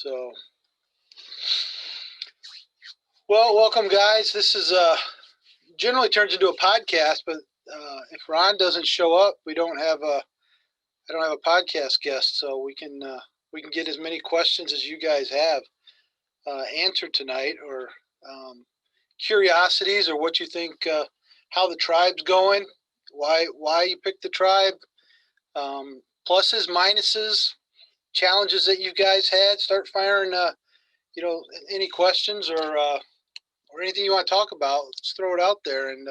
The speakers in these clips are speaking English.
So, well, welcome, guys. This is generally turns into a podcast, but if Ron doesn't show up, I don't have a podcast guest, so we can get as many questions as you guys have answered tonight, or curiosities, or what you think, how the tribe's going, why you picked the tribe, pluses, minuses, challenges that you guys had. Start firing, any questions or anything you want to talk about. Let's throw it out there. And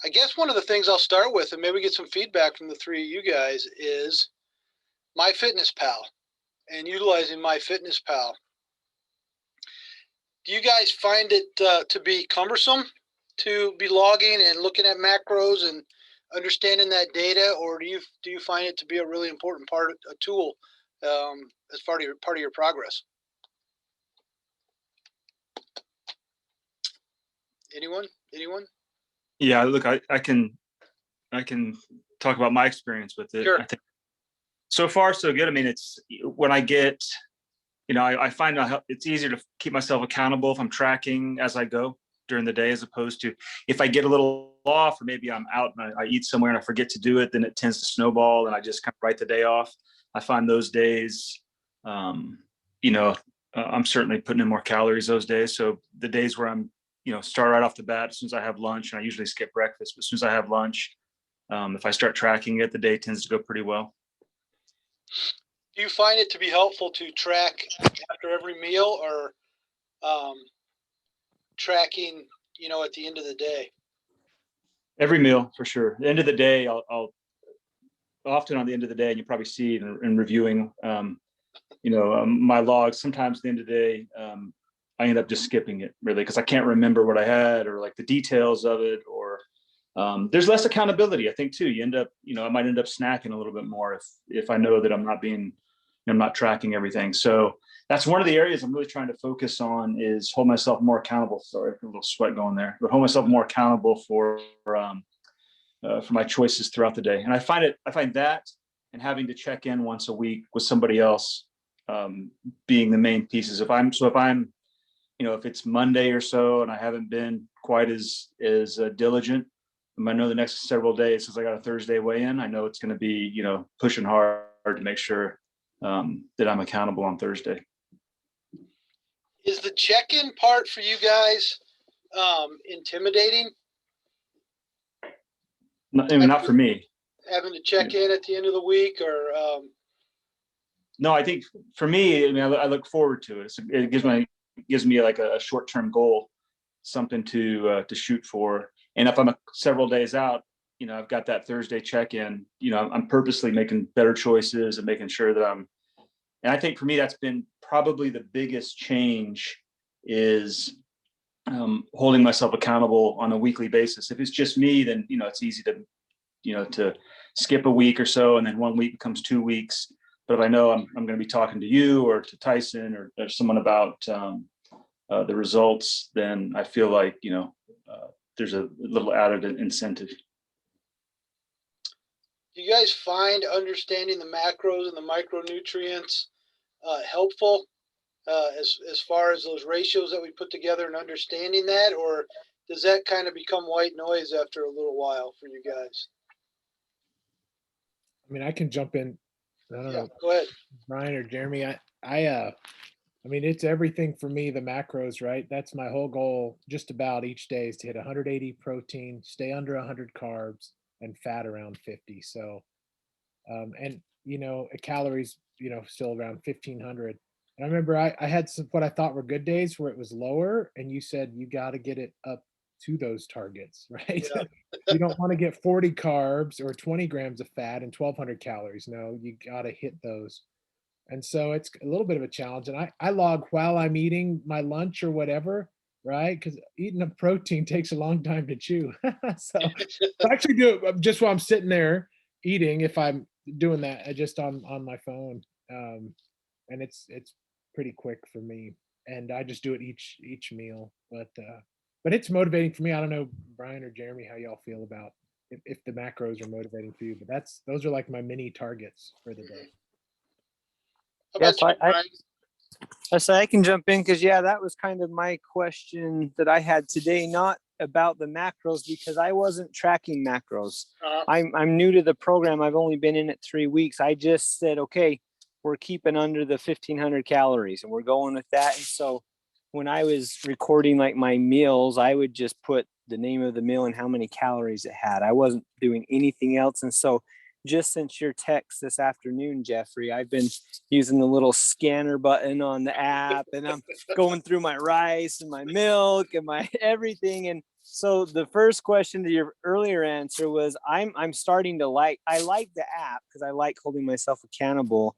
I guess one of the things I'll start with, and maybe get some feedback from the three of you guys, is MyFitnessPal and utilizing MyFitnessPal. Do you guys find it to be cumbersome to be logging and looking at macros and understanding that data, or do you find it to be a really important a tool as part of your progress? Anyone? Yeah, look, I can talk about my experience with it. Sure. I think so far so good. I mean, it's when I get, I find it's easier to keep myself accountable if I'm tracking as I go during the day, as opposed to if I get a little off, or maybe I'm out and I eat somewhere and I forget to do it, then it tends to snowball and I just kind of write the day off. I find those days, I'm certainly putting in more calories those days. So the days where I'm, start right off the bat, as soon as I have lunch, and I usually skip breakfast, but as soon as I have lunch, if I start tracking it, the day tends to go pretty well. Do you find it to be helpful to track after every meal, or tracking, at the end of the day? Every meal, for sure. At the end of the day, I'll often on the end of the day, and you probably see it in reviewing, my logs. Sometimes at the end of the day, I end up just skipping it, really, because I can't remember what I had, or like the details of it, or there's less accountability, I think, too. You end up, I might end up snacking a little bit more if I know that I'm not tracking everything. So that's one of the areas I'm really trying to focus on, is hold myself more accountable. Sorry, a little sweat going there, but hold myself more accountable for my choices throughout the day. And I find that, and having to check in once a week with somebody else, being the main pieces. If it's Monday or so and I haven't been quite as diligent, I know the next several days, since I got a Thursday weigh-in, I know it's going to be, pushing hard to make sure that I'm accountable on Thursday. Is the check-in part for you guys intimidating? Not for me. Having to check in at the end of the week, or No, I think for me, I look forward to it. It gives me like a short-term goal, something to shoot for. And if I'm several days out, I've got that Thursday check-in, I'm purposely making better choices and making sure that and I think for me, that's been probably the biggest change, is holding myself accountable on a weekly basis. If it's just me, then, it's easy to skip a week or so, and then 1 week becomes 2 weeks. But if I know I'm going to be talking to you or to Tyson or someone about the results, then I feel like, there's a little added incentive. Do you guys find understanding the macros and the micronutrients helpful as far as those ratios that we put together, and understanding that, or does that kind of become white noise after a little while for you guys? I mean, I can jump in. I don't know. Go ahead, Brian or Jeremy. I mean, it's everything for me, the macros, right? That's my whole goal just about each day, is to hit 180 protein, stay under 100 carbs, and fat around 50. So, and, calories, still around 1,500. And I remember I had what I thought were good days where it was lower, and you said you got to get it up to those targets, right? Yeah. You don't want to get 40 carbs or 20 grams of fat and 1,200 calories. No, you got to hit those. And so it's a little bit of a challenge. And I log while I'm eating my lunch or whatever, right? Because eating a protein takes a long time to chew. So I actually do it just while I'm sitting there eating, if I'm doing that just on my phone. And it's pretty quick for me. And I just do it each meal. But it's motivating for me. I don't know, Brian or Jeremy, how y'all feel about if the macros are motivating for you. But those are like my mini targets for the day. How about you, Brian? So I can jump in because, yeah, that was kind of my question that I had today, not about the macros because I wasn't tracking macros. I'm new to the program. I've only been in it 3 weeks. I just said, okay, we're keeping under the 1,500 calories and we're going with that. And so when I was recording like my meals, I would just put the name of the meal and how many calories it had. I wasn't doing anything else. And so just since your text this afternoon, Jeffrey, I've been using the little scanner button on the app and I'm going through my rice and my milk and my everything. And so the first question to your earlier answer was I'm starting to I like the app because I like holding myself accountable.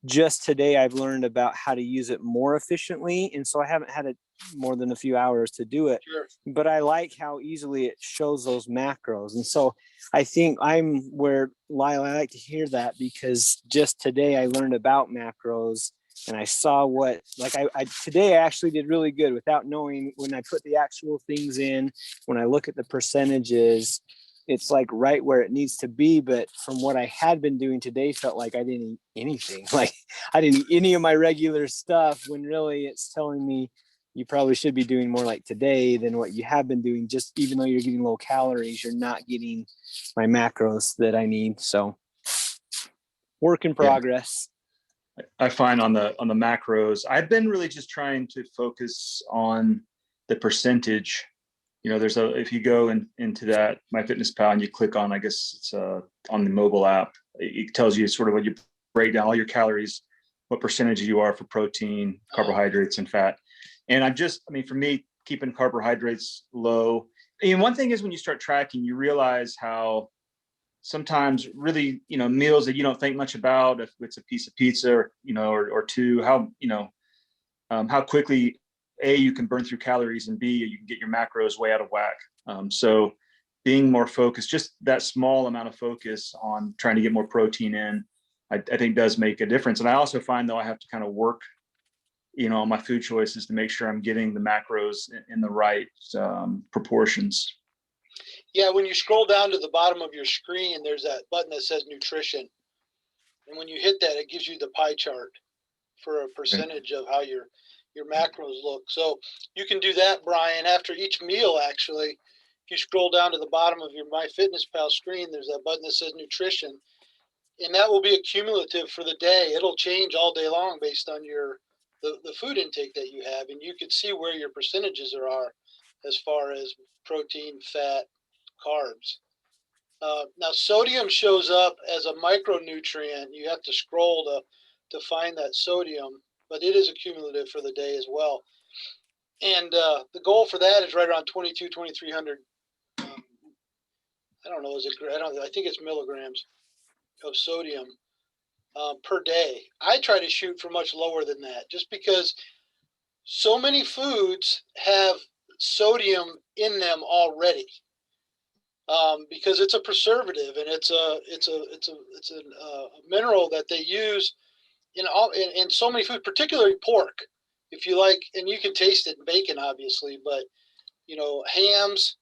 Just today I've learned about how to use it more efficiently. And so I haven't had it more than a few hours to do it. Sure. But I like how easily it shows those macros. And so I think I'm where Lyle, I like to hear that because just today I learned about macros and I saw what, like I today I actually did really good without knowing when I put the actual things in, when I look at the percentages, it's like right where it needs to be. But from what I had been doing today, felt like I didn't eat anything. Like I didn't eat any of my regular stuff when really it's telling me you probably should be doing more like today than what you have been doing. Just even though you're getting low calories, you're not getting my macros that I need. So work in progress. I find on the macros, I've been really just trying to focus on the percentage. You know, if you go into that MyFitnessPal and you click on, I guess it's on the mobile app, it tells you sort of what you break down all your calories, what percentage you are for protein, carbohydrates, and fat. And for me, keeping carbohydrates low. And one thing is when you start tracking, you realize how sometimes really, meals that you don't think much about, if it's a piece of pizza or two, how quickly A, you can burn through calories, and B, you can get your macros way out of whack. So being more focused, just that small amount of focus on trying to get more protein in, I think does make a difference. And I also find though I have to kind of work, on my food choices to make sure I'm getting the macros in the right proportions. Yeah, when you scroll down to the bottom of your screen, there's that button that says nutrition. And when you hit that, it gives you the pie chart for a percentage of how your macros look. So you can do that, Brian, after each meal, actually. If you scroll down to the bottom of your MyFitnessPal screen, there's that button that says nutrition. And that will be a cumulative for the day. It'll change all day long based on the food intake that you have. And you can see where your percentages are as far as protein, fat, carbs. Now, sodium shows up as a micronutrient. You have to scroll to find that sodium, but it is a cumulative for the day as well. And the goal for that is right around 2,300. I don't know, I think it's milligrams of sodium per day. I try to shoot for much lower than that, just because so many foods have sodium in them already. Because it's a preservative and it's a mineral that they use in so many foods, particularly pork. If you like, and you can taste it in bacon, obviously, but hams,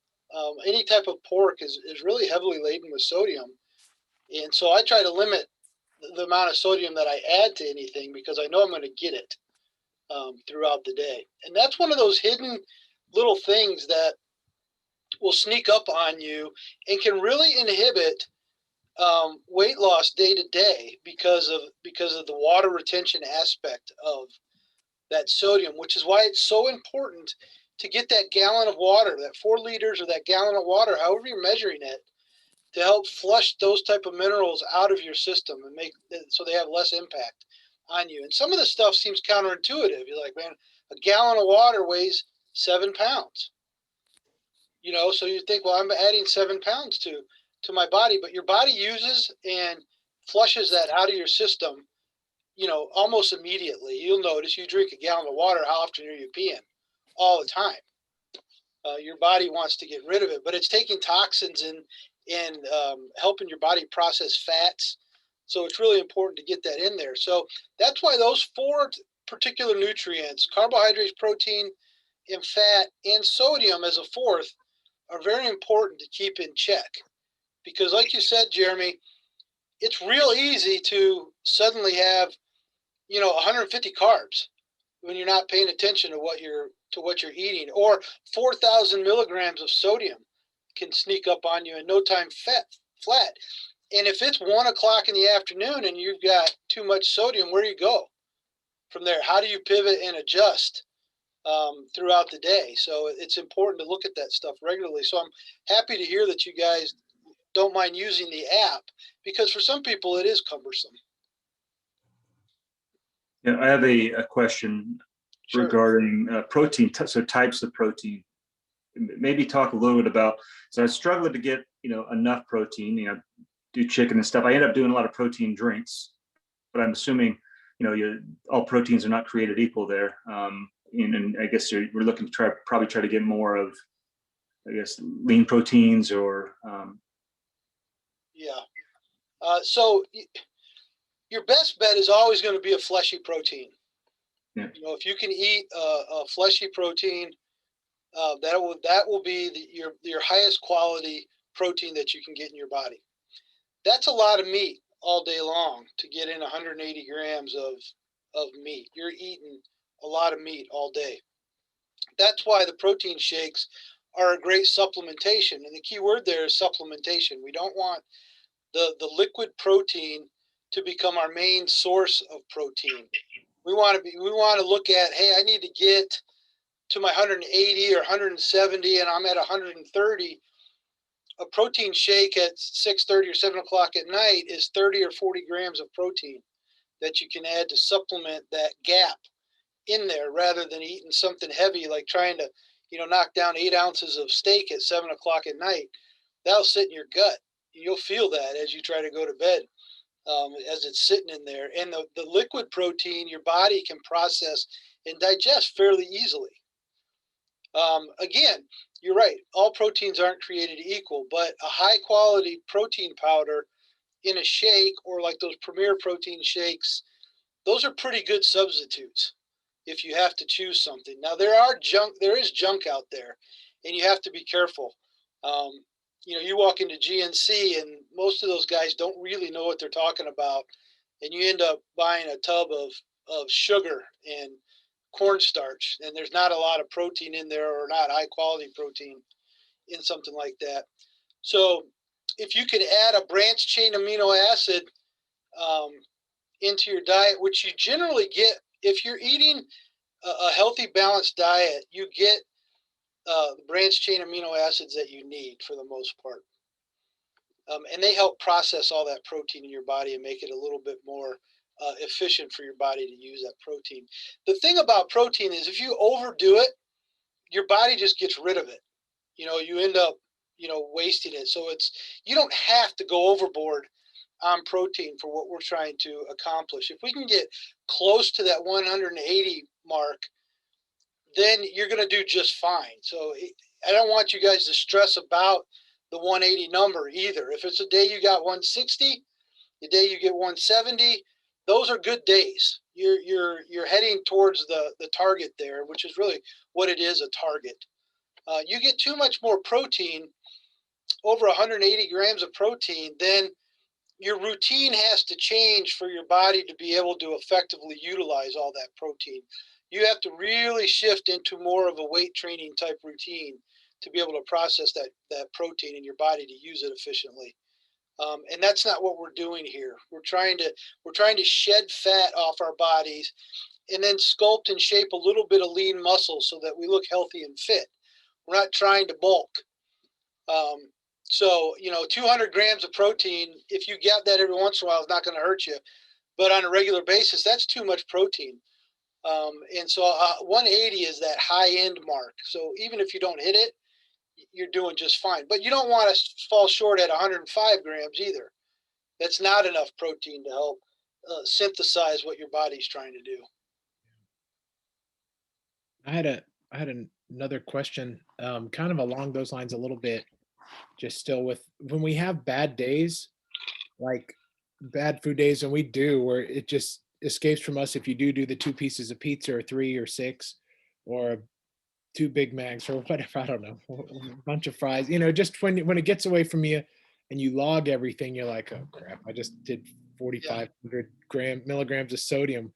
any type of pork is really heavily laden with sodium, and so I try to limit the amount of sodium that I add to anything because I know I'm going to get it throughout the day, and that's one of those hidden little things that will sneak up on you and can really inhibit weight loss day to day because of the water retention aspect of that sodium, which is why it's so important to get that gallon of water, that 4 liters or that gallon of water, however you're measuring it, to help flush those type of minerals out of your system and make so they have less impact on you. And some of the stuff seems counterintuitive. You're like, man, a gallon of water weighs 7 pounds. So you think, well, I'm adding 7 pounds to my body, but your body uses and flushes that out of your system, almost immediately. You'll notice you drink a gallon of water, how often are you peeing? All the time. Your body wants to get rid of it, but it's taking toxins and helping your body process fats. So it's really important to get that in there. So that's why those 4 particular nutrients, carbohydrates, protein, and fat, and sodium as a 4th, are very important to keep in check. Because like you said, Jeremy, it's real easy to suddenly have, 150 carbs when you're not paying attention to what you're eating. Or 4,000 milligrams of sodium can sneak up on you in no time flat. And if it's 1 o'clock in the afternoon and you've got too much sodium, where do you go from there? How do you pivot and adjust throughout the day? So it's important to look at that stuff regularly. So I'm happy to hear that you guys don't mind using the app, because for some people it is cumbersome. Yeah, I have a question Sure. regarding protein, so types of protein. Maybe talk a little bit about, so I struggled to get, enough protein, do chicken and stuff. I end up doing a lot of protein drinks, but I'm assuming, all proteins are not created equal there. And I guess we're looking to probably try to get more of, I guess, lean proteins or. Yeah. So your best bet is always going to be a fleshy protein. Yeah. If you can eat a fleshy protein, that will be your highest quality protein that you can get in your body. That's a lot of meat all day long to get in 180 grams of meat. You're eating a lot of meat all day. That's why the protein shakes are a great supplementation. And the key word there is supplementation. We don't want the liquid protein to become our main source of protein. We want to look at, hey, I need to get to my 180 or 170 and I'm at 130. A protein shake at 6:30 or 7 o'clock at night is 30 or 40 grams of protein that you can add to supplement that gap in there, rather than eating something heavy like trying to knock down 8 ounces of steak at 7 o'clock at night. That'll sit in your gut. You'll feel that as you try to go to bed, as it's sitting in there. And the liquid protein your body can process and digest fairly easily. Again, you're right. All proteins aren't created equal, but a high quality protein powder in a shake, or like those Premier Protein shakes, those are pretty good substitutes if you have to choose something. Now there is junk out there, and you have to be careful. You walk into GNC and most of those guys don't really know what they're talking about, and you end up buying a tub of sugar and cornstarch, and there's not a lot of protein in there, or not high quality protein in something like that. So if you could add a branched chain amino acid into your diet, which you generally get if you're eating a healthy, balanced diet, you get the branched chain amino acids that you need for the most part. And they help process all that protein in your body and make it a little bit more efficient for your body to use that protein. The thing about protein is if you overdo it, your body just gets rid of it. You end up, wasting it. So you don't have to go overboard on protein for what we're trying to accomplish. If we can get close to that 180 mark, then you're going to do just fine. So I don't want you guys to stress about the 180 number either. If it's a day you got 160, the day you get 170, those are good days. You're heading towards the target there, which is really what it is, a target. You get too much more protein, over 180 grams of protein, then your routine has to change for your body to be able to effectively utilize all that protein. You have to really shift into more of a weight training type routine to be able to process that protein in your body to use it efficiently. And that's not what we're doing here. We're trying to shed fat off our bodies and then sculpt and shape a little bit of lean muscle so that we look healthy and fit. We're not trying to bulk. So 200 grams of protein, if you get that every once in a while, is not going to hurt you. But on a regular basis, that's too much protein. And so 180 is that high end mark. So even if you don't hit it, you're doing just fine. But you don't want to fall short at 105 grams either. That's not enough protein to help synthesize what your body's trying to do. I had another question, kind of along those lines a little bit, just still with when we have bad days, like bad food days, and we do, where it just escapes from us if you do the 2 pieces of pizza or 3 or 6 or 2 Big Macs or whatever, I don't know, a bunch of fries, just when it gets away from you and you log everything, you're like, oh crap, I just did 4,500 milligrams of sodium.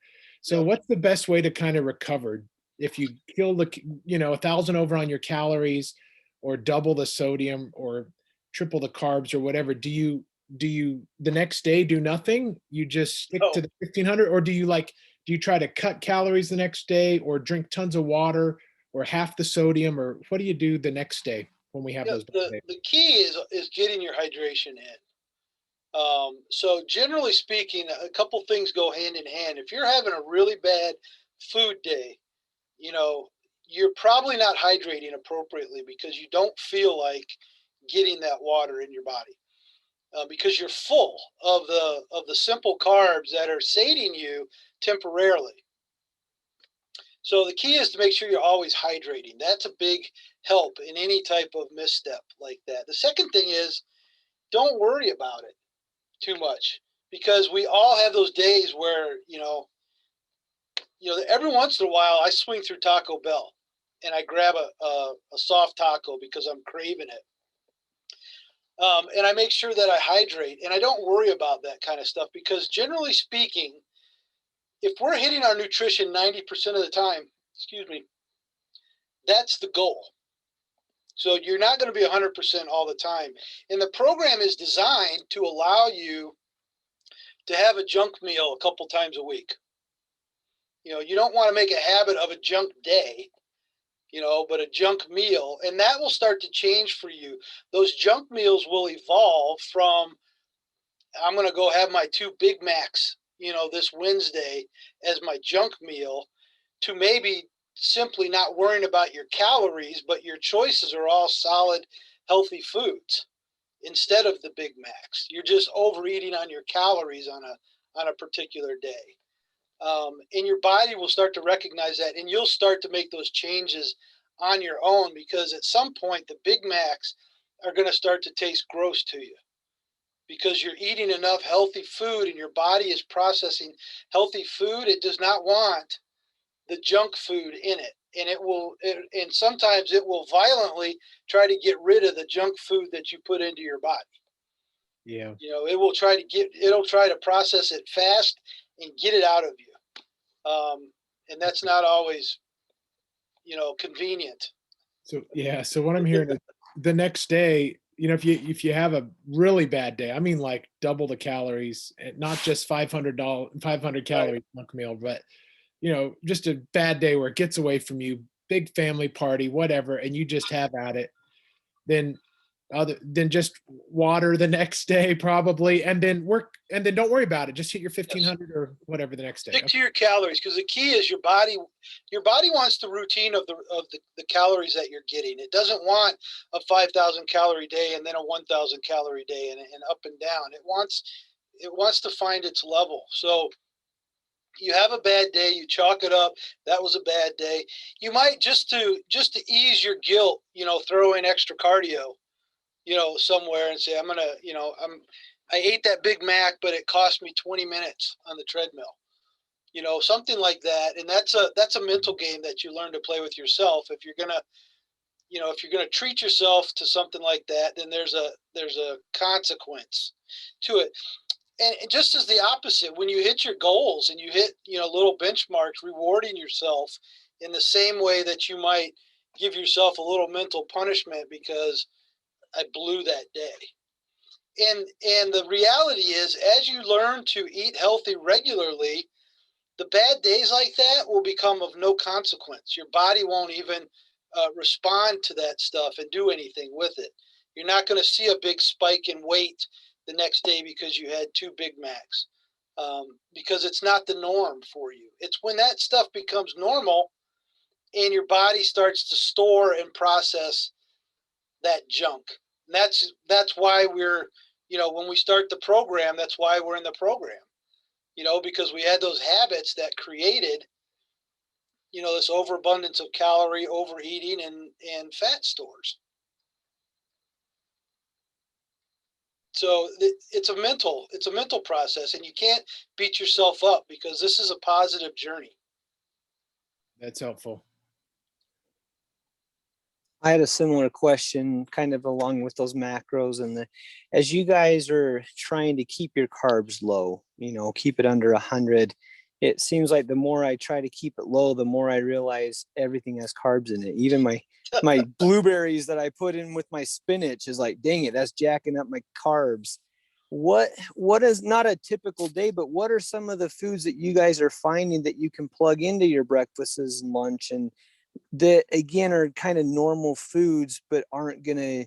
So what's the best way to kind of recover? If you kill the, 1,000 over on your calories, or double the sodium, or triple the carbs, or whatever, do you the next day do nothing? You just stick No. to the 1,500, or do you try to cut calories the next day, or drink tons of water, or half the sodium, or what do you do the next day when we have Yeah, those bad days? the key is getting your hydration in. So generally speaking, a couple things go hand in hand. If you're having a really bad food day, you're probably not hydrating appropriately because you don't feel like getting that water in your body, because you're full of the simple carbs that are sating you temporarily. So the key is to make sure you're always hydrating. That's a big help in any type of misstep like that. The second thing is, don't worry about it too much, because we all have those days where, every once in a while I swing through Taco Bell and I grab a soft taco because I'm craving it. And I make sure that I hydrate, and I don't worry about that kind of stuff, because generally speaking, if we're hitting our nutrition 90% of the time, excuse me, that's the goal. So you're not going to be 100% all the time. And the program is designed to allow you to have a junk meal a couple times a week. You don't want to make a habit of a junk day, but a junk meal, and that will start to change for you. Those junk meals will evolve from, I'm going to go have my 2 Big Macs, this Wednesday as my junk meal, to maybe simply not worrying about your calories, but your choices are all solid, healthy foods instead of the Big Macs. You're just overeating on your calories on a particular day. And your body will start to recognize that, and you'll start to make those changes on your own, because at some point the Big Macs are going to start to taste gross to you, because you're eating enough healthy food and your body is processing healthy food. It does not want the junk food in it, and and sometimes it will violently try to get rid of the junk food that you put into your body. Yeah. It'll try to process it fast and get it out of you. And that's not always, convenient. So yeah, so what I'm hearing is the next day, if you have a really bad day, I mean like double the calories, and not just 500 calorie junk meal, but just a bad day where it gets away from you, big family party, whatever, and you just have at it, then other than just water the next day probably, and then don't worry about it. Just hit your 1,500 or whatever the next day. Stick to your calories, because the key is your body wants the routine of the calories that you're getting. It doesn't want a 5,000 calorie day and then a 1,000 calorie day and up and down. It wants to find its level. So you have a bad day, you chalk it up. That was a bad day. You might just to ease your guilt, throw in extra cardio, somewhere, and say, I ate that Big Mac, but it cost me 20 minutes on the treadmill, something like that. And that's a mental game that you learn to play with yourself. If you're gonna treat yourself to something like that, then there's a consequence to it. And just as the opposite, when you hit your goals and you hit, little benchmarks, rewarding yourself in the same way that you might give yourself a little mental punishment because I blew that day. And the reality is, as you learn to eat healthy regularly, the bad days like that will become of no consequence. Your body won't even respond to that stuff and do anything with it. You're not going to see a big spike in weight the next day because you had 2 Big Macs, because it's not the norm for you. It's when that stuff becomes normal and your body starts to store and process that junk. And that's why we're, when we start the program, that's why we're in the program, because we had those habits that created, this overabundance of calorie, overeating, and fat stores. So it's a mental process, and you can't beat yourself up, because this is a positive journey. That's helpful. I had a similar question kind of along with those macros, and as you guys are trying to keep your carbs low, keep it under 100, it seems like the more I try to keep it low, the more I realize everything has carbs in it. Even my blueberries that I put in with my spinach is like, dang it, that's jacking up my carbs. What is not a typical day, but what are some of the foods that you guys are finding that you can plug into your breakfasts and lunch, and that again are kind of normal foods but aren't gonna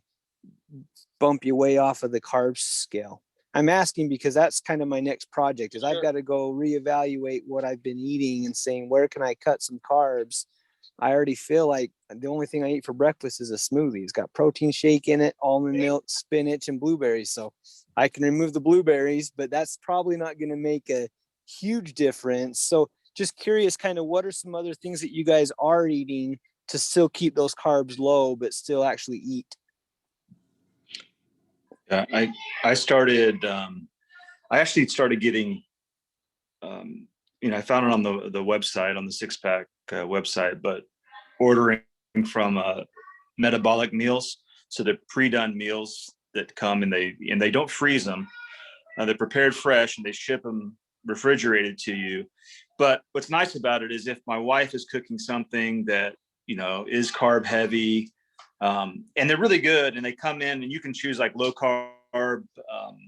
bump you way off of the carbs scale? I'm asking because that's kind of my next project is I've got to go reevaluate what I've been eating and saying, where can I cut some carbs? I already feel like the only thing I eat for breakfast is a smoothie. It's got protein shake in it, almond milk, spinach, and blueberries. So I can remove the blueberries, but that's probably not going to make a huge difference. So just curious, kind of what are some other things that you guys are eating to still keep those carbs low, but still actually eat? Yeah, I started. I actually started getting. I found it on the website, on the Six Pack website, but ordering from Metabolic Meals. So they're pre-done meals that come and they don't freeze them. They're prepared fresh and they ship them refrigerated to you. But what's nice about it is if my wife is cooking something that is carb heavy. And they're really good, and they come in and you can choose like low carb,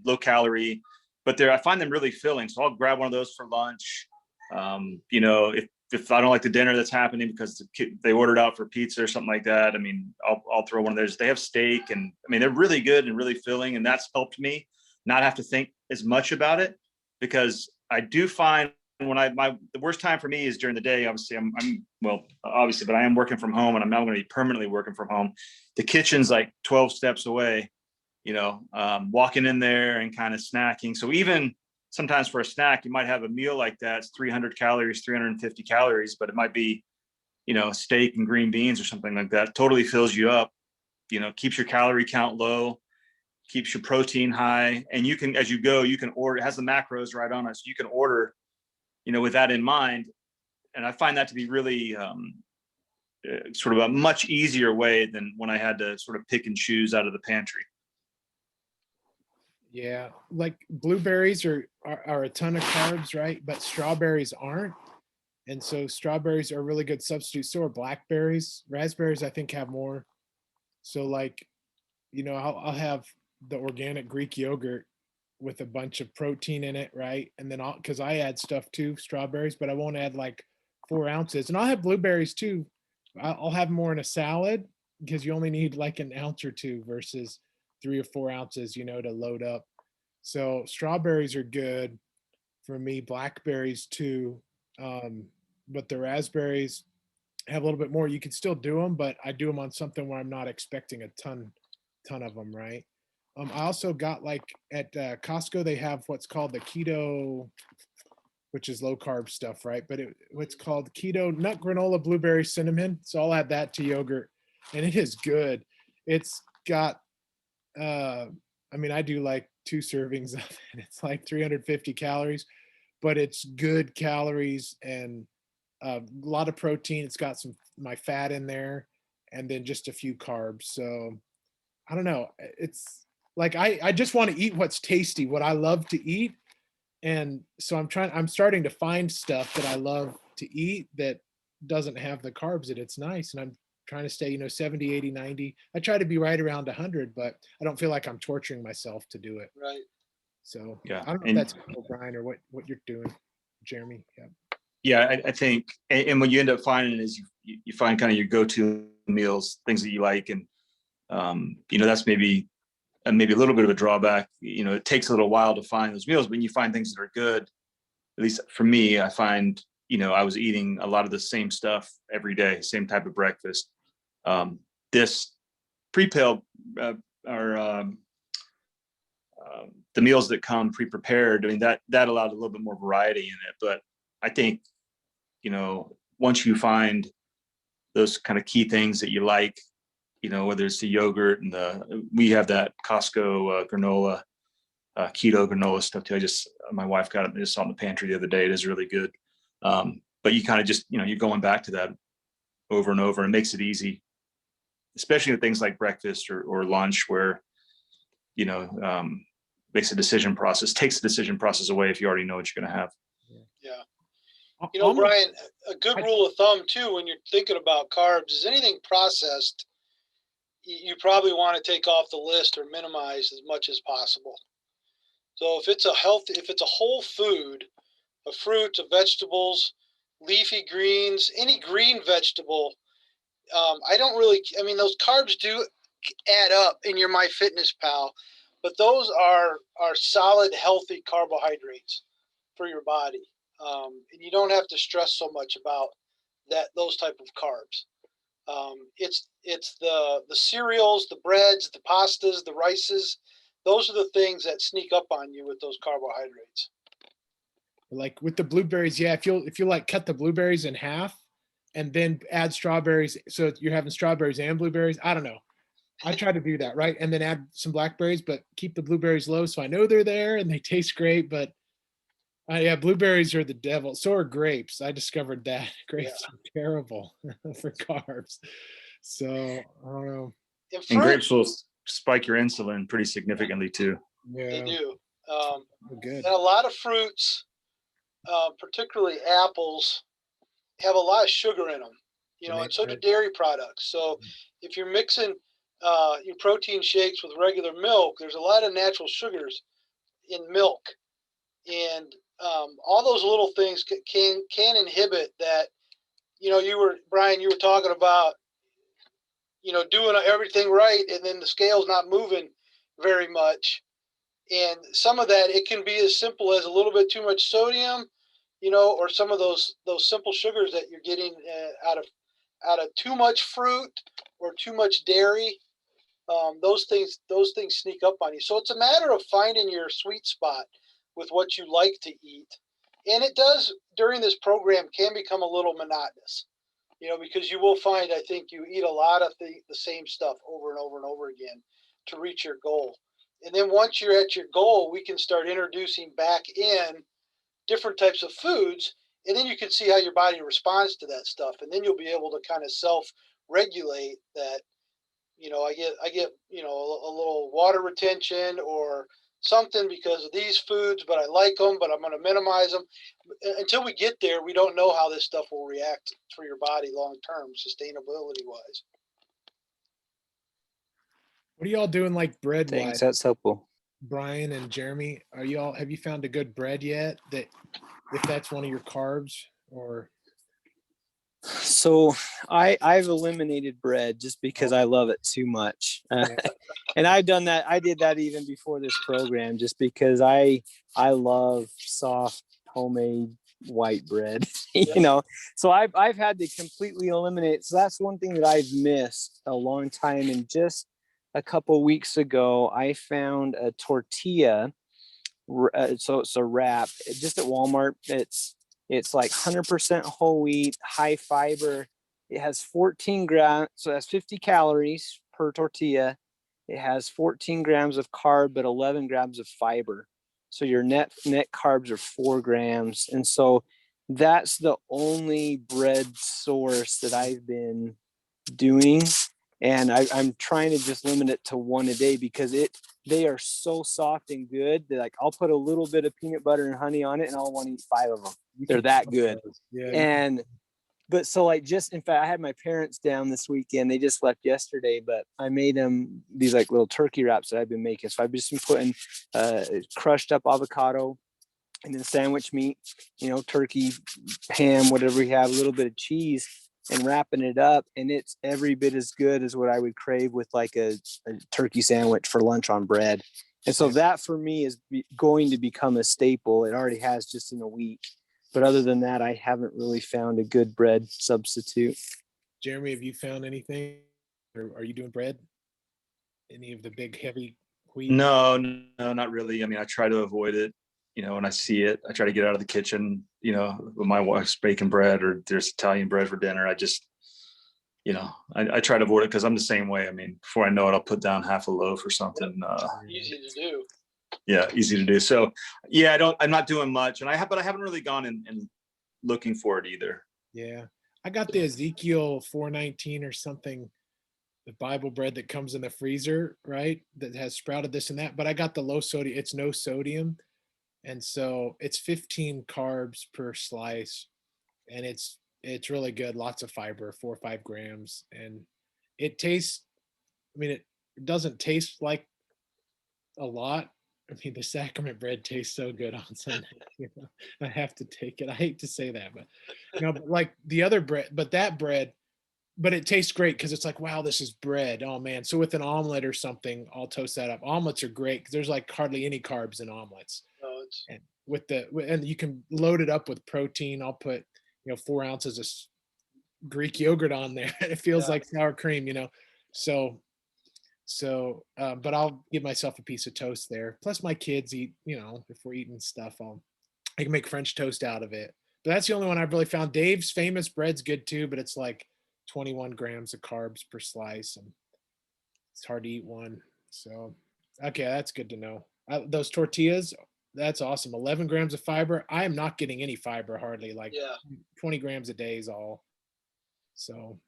low calorie, but I find them really filling. So I'll grab one of those for lunch. If I don't like the dinner that's happening because they ordered out for pizza or something like that, I mean, I'll throw one of those. They have steak, and I mean, they're really good and really filling, and that's helped me not have to think as much about it, because I do find when the worst time for me is during the day. Obviously, but I am working from home, and I'm now going to be permanently working from home. The kitchen's like 12 steps away, walking in there and kind of snacking. So even sometimes for a snack, you might have a meal like that. It's 300 calories, 350 calories, but it might be, steak and green beans or something like that. Totally fills you up, keeps your calorie count low, keeps your protein high. And you can, as you go, you can order, it has the macros right on it. So you can order, with that in mind. And I find that to be really sort of a much easier way than when I had to sort of pick and choose out of the pantry. Yeah, like blueberries are a ton of carbs, right? But strawberries aren't. And so strawberries are a really good substitute. So are blackberries. Raspberries, I think, have more. So like, I'll have the organic Greek yogurt with a bunch of protein in it, right? And then because I add stuff too, strawberries, but I won't add like 4 ounces. And I'll have blueberries too. I'll have more in a salad because you only need like an ounce or two versus 3 or 4 ounces, to load up. So strawberries are good for me. Blackberries too. But the raspberries have a little bit more. You can still do them, but I do them on something where I'm not expecting a ton of them, right? I also got like at Costco, they have what's called the keto, which is low carb stuff, right? But what's called Keto Nut Granola Blueberry Cinnamon. So I'll add that to yogurt, and it is good. It's got, I do like 2 servings of it. It's like 350 calories, but it's good calories and a lot of protein. It's got my fat in there, and then just a few carbs. So I don't know. It's like I just want to eat what's tasty, what I love to eat. And so I'm starting to find stuff that I love to eat that doesn't have the carbs that it's nice. And I'm trying to stay, 70, 80, 90. I try to be right around 100, but I don't feel like I'm torturing myself to do it. Right. So Yeah. I don't know if that's Brian or what you're doing, Jeremy. Yeah. Yeah, I think, and what you end up finding is you find kind of your go-to meals, things that you like, and that's maybe a little bit of a drawback. It takes a little while to find those meals, but when you find things that are good, at least for me, I find I was eating a lot of the same stuff every day, same type of breakfast. This pre-pill the meals that come pre-prepared, I mean that allowed a little bit more variety in it, but I think once you find those kind of key things that you like, whether it's the yogurt and we have that Costco granola, keto granola stuff too. My wife got it, just saw it in the pantry the other day. It is really good. But you kind of just, you're going back to that over and over, and it makes it easy, especially with things like breakfast or lunch where, takes the decision process away if you already know what you're going to have. Yeah. You know, Brian, a good rule of thumb too, when you're thinking about carbs, is anything processed, you probably want to take off the list or minimize as much as possible. So if it's a whole food, of fruits, of vegetables, leafy greens, any green vegetable, I mean, those carbs do add up in your MyFitnessPal, but those are solid, healthy carbohydrates for your body. And you don't have to stress so much about those type of carbs. It's the cereals, the breads, the pastas, the rices. Those are the things that sneak up on you with those carbohydrates. Like with the blueberries, yeah, if you like cut the blueberries in half and then add strawberries, so you're having strawberries and blueberries. I don't know. I try to do that, right? And then add some blackberries, but keep the blueberries low so I know they're there and they taste great. But yeah, blueberries are the devil. So are grapes. I discovered that grapes are terrible for carbs. So I don't know. And grapes will spike your insulin pretty significantly too. Yeah, they do. Good. And a lot of fruits, particularly apples, have a lot of sugar in them. You know, and so do dairy products. So if you're mixing your protein shakes with regular milk, there's a lot of natural sugars in milk, and all those little things can inhibit that. You know, Brian, you were talking about, you know, doing everything right, and then the scale's not moving very much. And some of that, it can be as simple as a little bit too much sodium, you know, or some of those simple sugars that you're getting out of too much fruit or too much dairy. Those things sneak up on you. So it's a matter of finding your sweet spot with what you like to eat. And it does, during this program, can become a little monotonous, you know, because you will find, I think, you eat a lot of the same stuff over and over and over again to reach your goal. And then once you're at your goal, we can start introducing back in different types of foods, and then you can see how your body responds to that stuff. And then you'll be able to kind of self-regulate that, you know, I get, you know, a little water retention or something because of these foods, but I like them, but I'm going to minimize them. Until we get there, we don't know how this stuff will react for your body long term, sustainability wise. What are y'all doing like bread Thanks, wise? that's helpful. Brian and Jeremy, have you found a good bread yet that if that's one of your carbs or? So I've eliminated bread just because I love it too much. And I did that even before this program, just because I love soft homemade white bread, you know. So I've had to completely eliminate. So that's one thing that I've missed a long time. And just a couple weeks ago, I found a tortilla. So it's a wrap just at Walmart. It's like 100% whole wheat, high fiber. It has 14 grams, so that's 50 calories per tortilla. It has 14 grams of carb, but 11 grams of fiber. So your net carbs are 4 grams. And so that's the only bread source that I've been doing. And I'm trying to just limit it to one a day because they are so soft and good that, like, I'll put a little bit of peanut butter and honey on it and I'll want to eat 5 of them. They're that good. Yeah. But so, like, just in fact, I had my parents down this weekend. They just left yesterday, but I made them these like little turkey wraps that I've been making. So I've just been putting crushed up avocado and then sandwich meat, you know, turkey, ham, whatever we have, a little bit of cheese, and wrapping it up. And it's every bit as good as what I would crave with like a turkey sandwich for lunch on bread. And so that for me is going to become a staple. It already has just in a week. But other than that, I haven't really found a good bread substitute. Jeremy, have you found anything? Or are you doing bread? Any of the big heavy wheat? No, not really. I mean, I try to avoid it. You know, when I see it, I try to get out of the kitchen, you know, with my wife's baking bread or there's Italian bread for dinner. I just, you know, I try to avoid it because I'm the same way. I mean, before I know it, I'll put down half a loaf or something. Easy to do. Yeah, easy to do. So yeah, I'm not doing much, but I haven't really gone and looking for it either. Yeah. I got the Ezekiel 419 or something, the Bible bread that comes in the freezer, right? That has sprouted this and that, but I got the low sodium, it's no sodium. And so it's 15 carbs per slice. and it's really good. Lots of fiber, 4 or 5 grams, and it tastes. I mean, it doesn't taste like a lot. I mean, the sacrament bread tastes so good on Sunday. I have to take it. I hate to say that, but but like the other bread, but that bread, but it tastes great because it's like, wow, this is bread. Oh man. So with an omelet or something, I'll toast that up. Omelets are great because there's like hardly any carbs in omelets. No, And and you can load it up with protein. I'll put, 4 ounces of Greek yogurt on there. It feels Yeah. like sour cream, So but I'll give myself a piece of toast there. Plus my kids eat, if we're eating stuff, I can make French toast out of it. But that's the only one I've really found. Dave's famous bread's good too, but it's like 21 grams of carbs per slice, and it's hard to eat one. So, okay, that's good to know. Those tortillas, that's awesome. 11 grams of fiber. I am not getting any fiber hardly. Like yeah. 20 grams a day is all. So,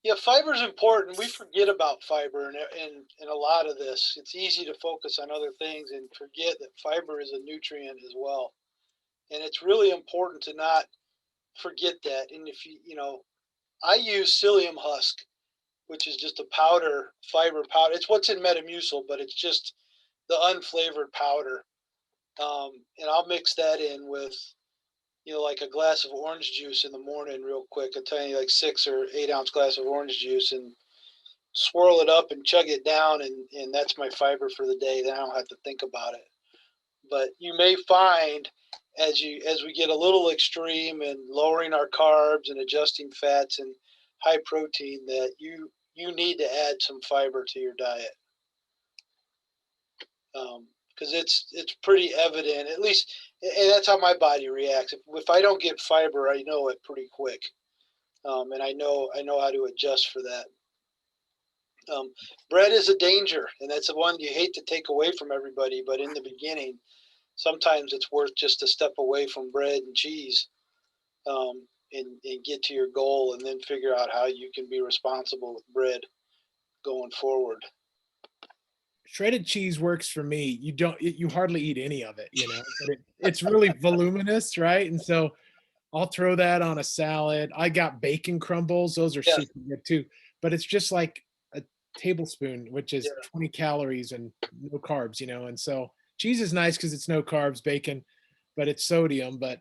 Yeah, fiber is important. We forget about fiber in a lot of this. It's easy to focus on other things and forget that fiber is a nutrient as well. And it's really important to not forget that. And if I use psyllium husk, which is just a powder, fiber powder. It's what's in Metamucil, but it's just the unflavored powder. And I'll mix that in with, like a glass of orange juice in the morning real quick, a tiny like 6 or 8 ounce glass of orange juice, and swirl it up and chug it down. And that's my fiber for the day. Then I don't have to think about it. But you may find as we get a little extreme and lowering our carbs and adjusting fats and high protein that you need to add some fiber to your diet. Because it's pretty evident, at least, and that's how my body reacts. If I don't get fiber, I know it pretty quick, and I know how to adjust for that. Bread is a danger, and that's the one you hate to take away from everybody. But in the beginning, sometimes it's worth just a step away from bread and cheese, and get to your goal, and then figure out how you can be responsible with bread going forward. shredded cheese works for me. You hardly eat any of it, but it's really voluminous, right? And so I'll throw that on a salad. I got bacon crumbles. Those are Yeah. super good too, but it's just like a tablespoon, which is 20 calories and no carbs, and so cheese is nice because it's no carbs, bacon, but it's sodium, but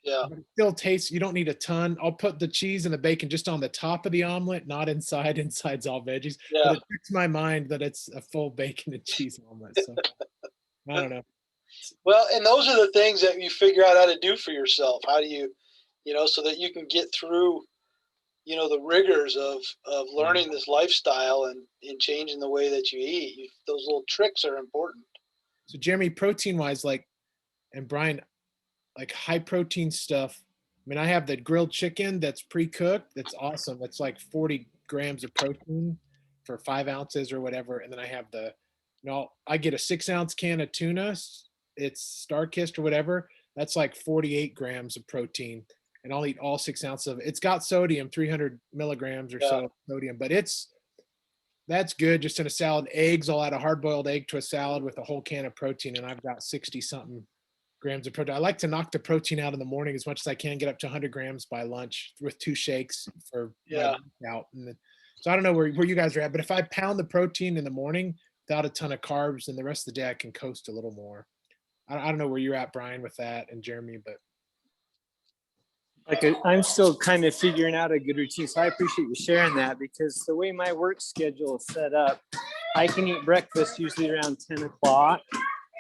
it still tastes, you don't need a ton. I'll put the cheese and the bacon just on the top of the omelet, not inside. Inside's all veggies. Yeah. But it tricks my mind that it's a full bacon and cheese omelet. So I don't know. Well, and those are the things that you figure out how to do for yourself. How do you, so that you can get through, the rigors of learning this lifestyle and changing the way that you eat. Those little tricks are important. So Jeremy, protein wise, and Brian, like high protein stuff. I mean, I have the grilled chicken that's pre-cooked. That's awesome. It's like 40 grams of protein for 5 ounces or whatever. And then I have I get a 6 ounce can of tuna. It's Star-Kissed or whatever. That's like 48 grams of protein. And I'll eat all 6 ounces of it. It's got sodium, 300 milligrams or so of sodium, but that's good just in a salad. Eggs, I'll add a hard-boiled egg to a salad with a whole can of protein, and I've got 60 something grams of protein. I like to knock the protein out in the morning as much as I can, get up to 100 grams by lunch with 2 shakes for my workout. So I don't know where you guys are at, but if I pound the protein in the morning without a ton of carbs, then the rest of the day I can coast a little more. I don't know where you're at, Brian, with that, and Jeremy, but. I'm still kind of figuring out a good routine. So I appreciate you sharing that, because the way my work schedule is set up, I can eat breakfast usually around 10 o'clock.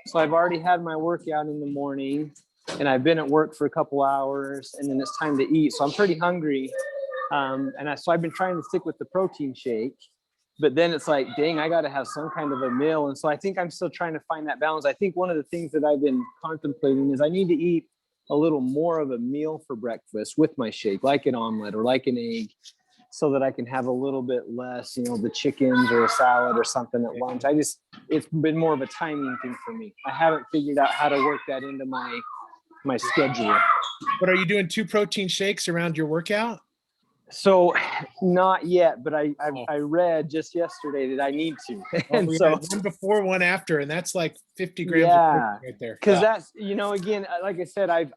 So I've already had my workout in the morning, and I've been at work for a couple hours, and then it's time to eat. So I'm pretty hungry. So I've been trying to stick with the protein shake, but then it's like, dang, I got to have some kind of a meal. And so I think I'm still trying to find that balance. I think one of the things that I've been contemplating is I need to eat a little more of a meal for breakfast with my shake, like an omelet or like an egg, so that I can have a little bit less, the chickens or a salad or something at lunch. It's been more of a timing thing for me. I haven't figured out how to work that into my schedule. But are you doing 2 protein shakes around your workout? So not yet, but I Oh. read just yesterday that I need to. And We so had one before, one after, and that's like 50 grams of yeah, protein right there. because that's, you know, again, like I said, I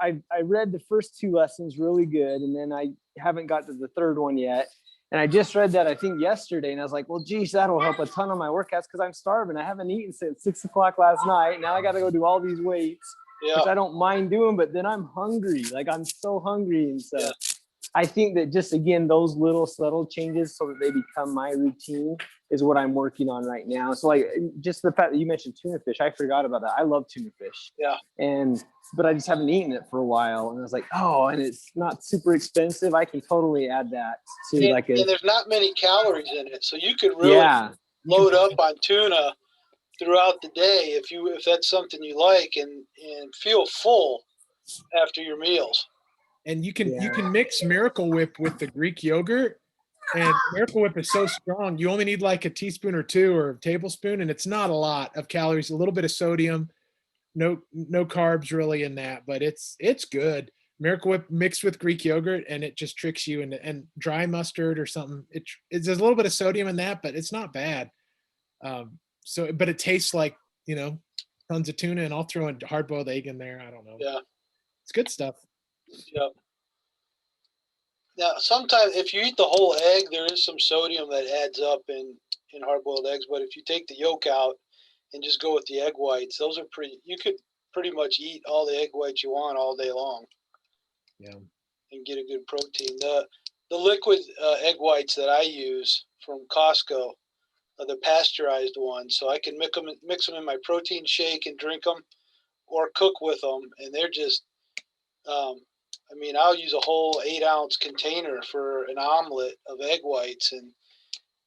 read the first 2 lessons really good, and then I haven't got to the third one yet. And I just read that, I think, yesterday, and I was like, well, geez, that'll help a ton on my workouts because I'm starving. I haven't eaten since 6 o'clock last night. Now I got to go do all these weights, which I don't mind doing, but then I'm hungry. Like, I'm so hungry. And so I think that just, again, those little subtle changes so that they become my routine is what I'm working on right now. So like just the fact that you mentioned tuna fish, I forgot about that. I love tuna fish. Yeah. But I just haven't eaten it for a while. And I was like, oh, and it's not super expensive. I can totally add that to and there's not many calories in it. So you could really load up on tuna throughout the day if that's something you like and feel full after your meals. And you can mix Miracle Whip with the Greek yogurt, and Miracle Whip is so strong. You only need like a teaspoon or 2 or a tablespoon, and it's not a lot of calories. A little bit of sodium, no carbs really in that, but it's good. Miracle Whip mixed with Greek yogurt, and it just tricks you. And dry mustard or something. There's a little bit of sodium in that, but it's not bad. But it tastes like, you know, tons of tuna, and I'll throw a hard-boiled egg in there. I don't know. Yeah, it's good stuff. Yep. Now, sometimes if you eat the whole egg, there is some sodium that adds up in hard-boiled eggs. But if you take the yolk out and just go with the egg whites, those are you could pretty much eat all the egg whites you want all day long. Yeah. And get a good protein. The liquid egg whites that I use from Costco are the pasteurized ones, so I can mix them in my protein shake and drink them, or cook with them, and they're just. I mean, I'll use a whole 8-ounce container for an omelet of egg whites, and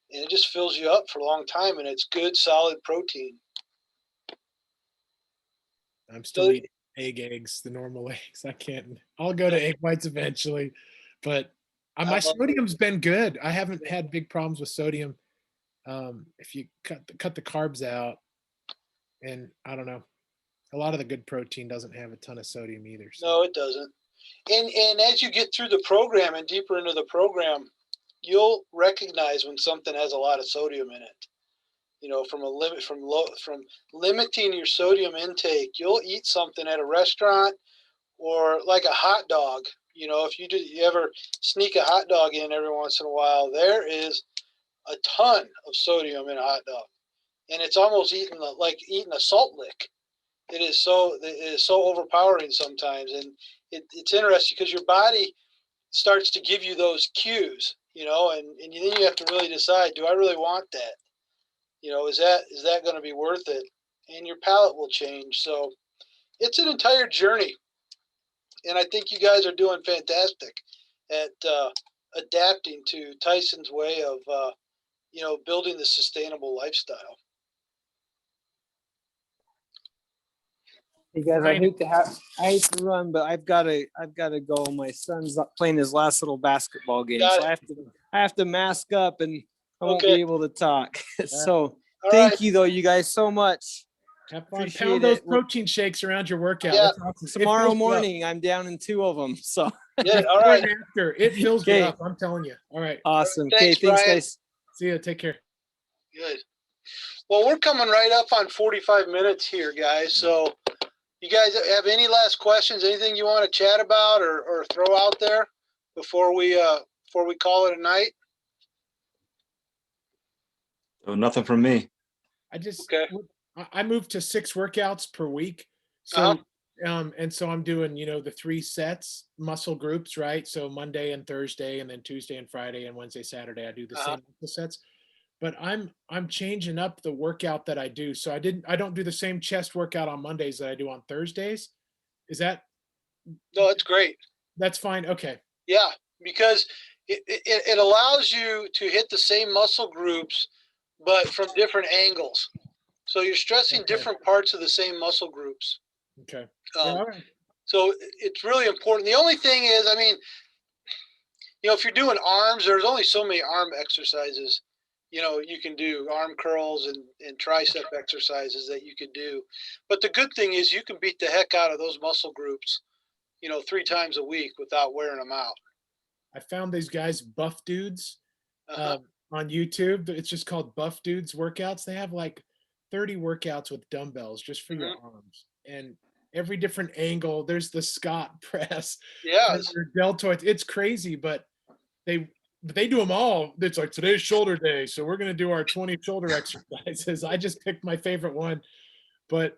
it just fills you up for a long time, and it's good, solid protein. I'm still eating eggs, the normal eggs. I can't. I'll go to egg whites eventually, but my sodium's been good. I haven't had big problems with sodium. If you cut the carbs out, and I don't know, a lot of the good protein doesn't have a ton of sodium either. So. No, it doesn't. And as you get through the program and deeper into the program, you'll recognize when something has a lot of sodium in it. You know, from limiting your sodium intake, you'll eat something at a restaurant or like a hot dog. You know, if you ever sneak a hot dog in every once in a while, there is a ton of sodium in a hot dog, and it's almost like eating a salt lick. It is so overpowering sometimes, and it's interesting because your body starts to give you those cues, you know, and then you have to really decide, do I really want that? You know, is that going to be worth it? And your palate will change. So it's an entire journey, and I think you guys are doing fantastic at adapting to Tyson's way of building the sustainable lifestyle. Hey guys, I hate to run, but I've got to go. My son's playing his last little basketball game, so I have to mask up, and I won't be able to talk. So thank you though, you guys, so much. Have fun. Pound those protein shakes around your workout. Yeah. Awesome. Tomorrow morning, I'm down in 2 of them. So yeah, all right. After it fills you up, I'm telling you. All right. Awesome. Okay, thanks guys. See ya. Take care. Good. Well, we're coming right up on 45 minutes here, guys. So you guys have any last questions? Anything you want to chat about or throw out there before we call it a night? So nothing from me. I moved to 6 workouts per week. So and so I'm doing, the 3 sets, muscle groups, right? So Monday and Thursday, and then Tuesday and Friday, and Wednesday, Saturday, I do the same muscle sets. But I'm changing up the workout that I do. So I don't do the same chest workout on Mondays that I do on Thursdays. Is that? No, it's great. That's fine. Okay. Yeah, because it allows you to hit the same muscle groups, but from different angles. So you're stressing different parts of the same muscle groups. Okay. So it's really important. The only thing is, I mean, if you're doing arms, there's only so many arm exercises, you can do arm curls and tricep exercises that you could do. But the good thing is you can beat the heck out of those muscle groups, 3 times a week without wearing them out. I found these guys, Buff Dudes, Uh-huh. on YouTube. It's just called Buff Dudes Workouts. They have like 30 workouts with dumbbells just for your arms, and every different angle. There's the Scott press, Yes. deltoids. It's crazy, but they do them all. It's like today's shoulder day, so we're gonna do our 20 shoulder exercises. I just picked my favorite one, but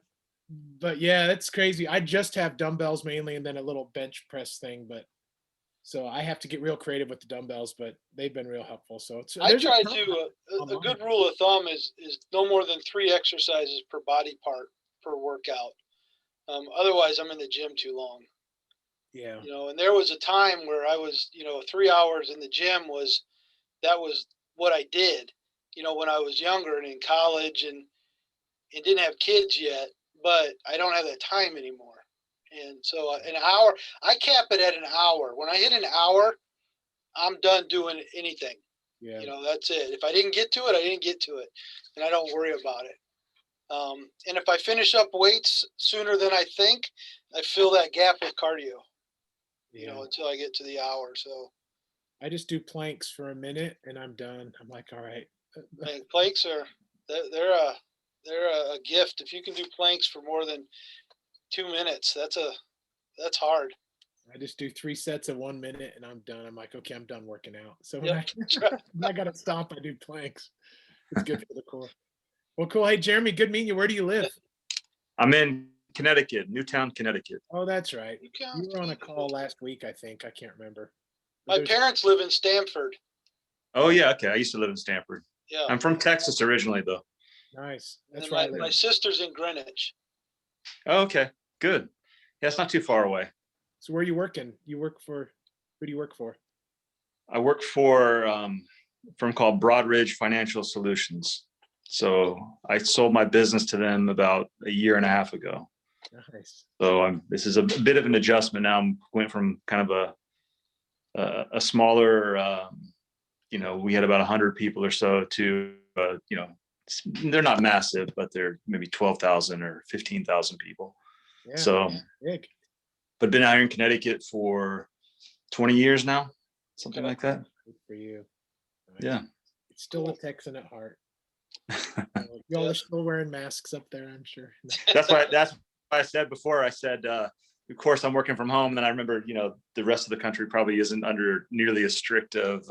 yeah, that's crazy. I just have dumbbells mainly, and then a little bench press thing, but so I have to get real creative with the dumbbells, but they've been real helpful. So I there's a try ton to, a online. good rule of thumb is no more than 3 exercises per body part per workout. Otherwise, I'm in the gym too long. Yeah. And there was a time where I was, 3 hours in the gym that was what I did, when I was younger and in college and didn't have kids yet, but I don't have that time anymore. And so an hour, I cap it at an hour. When I hit an hour, I'm done doing anything. Yeah. That's it. If I didn't get to it, I didn't get to it, and I don't worry about it. And if I finish up weights sooner than I think, I fill that gap with cardio, Yeah. until I get to the hour. So I just do planks for a minute and I'm done. I'm like, all right. planks they're a gift. If you can do planks for more than 2 minutes, that's hard. I just do 3 sets of 1 minute and I'm done. I'm like, okay, I'm done working out. So Yep, that's right. when I gotta stop, I do planks. It's good for the core. Well, cool. Hey, Jeremy, good meeting you. Where do you live? I'm in Connecticut, Newtown, Connecticut. Oh, that's right. You count. You were on a call last week, I think. I can't remember. But My there's- parents live in Stamford. Oh yeah, okay. I used to live in Stanford. Yeah, I'm from Texas originally, though. Nice. and That's then right. my sister's in Greenwich. Oh, okay, good. Yeah, it's not too far away. So where are you working? Who do you work for? I work for a firm called Broadridge Financial Solutions. So I sold my business to them about a year and a half ago. Nice. So this is a bit of an adjustment now. I went from kind of a smaller, we had about 100 people or so to, they're not massive, but they're maybe 12,000 or 15,000 people. Yeah. So, Big. but been out here in Connecticut for 20 years now, something like that. Good for you. Nice. Yeah. It's still a Texan at heart. Y'all are still wearing masks up there, I'm sure. That's why I said before, of course I'm working from home. And then I remember, the rest of the country probably isn't under nearly as strict of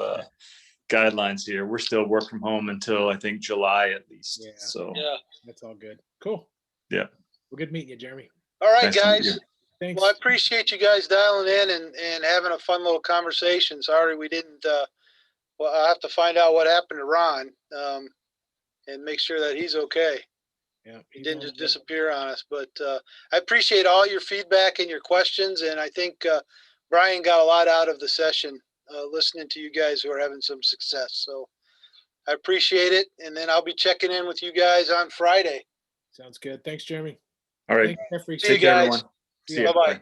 guidelines here. We're still work from home until I think July at least. Yeah. So Yeah. That's all good. Cool. Yeah. Well, good meeting you, Jeremy. All right, Nice to meet guys. you. Thanks. Well, I appreciate you guys dialing in and having a fun little conversation. Sorry we didn't. Well, I have to find out what happened to Ron, and make sure that he's okay. Yeah, He he's didn't all just good. disappear on us. But I appreciate all your feedback and your questions, and I think Brian got a lot out of the session listening to you guys who are having some success. So I appreciate it, and then I'll be checking in with you guys on Friday. Sounds good. Thanks, Jeremy. All right. Thanks, Jeffrey. See you Take care, guys. everyone. See Yeah. ya. Bye-bye. Bye.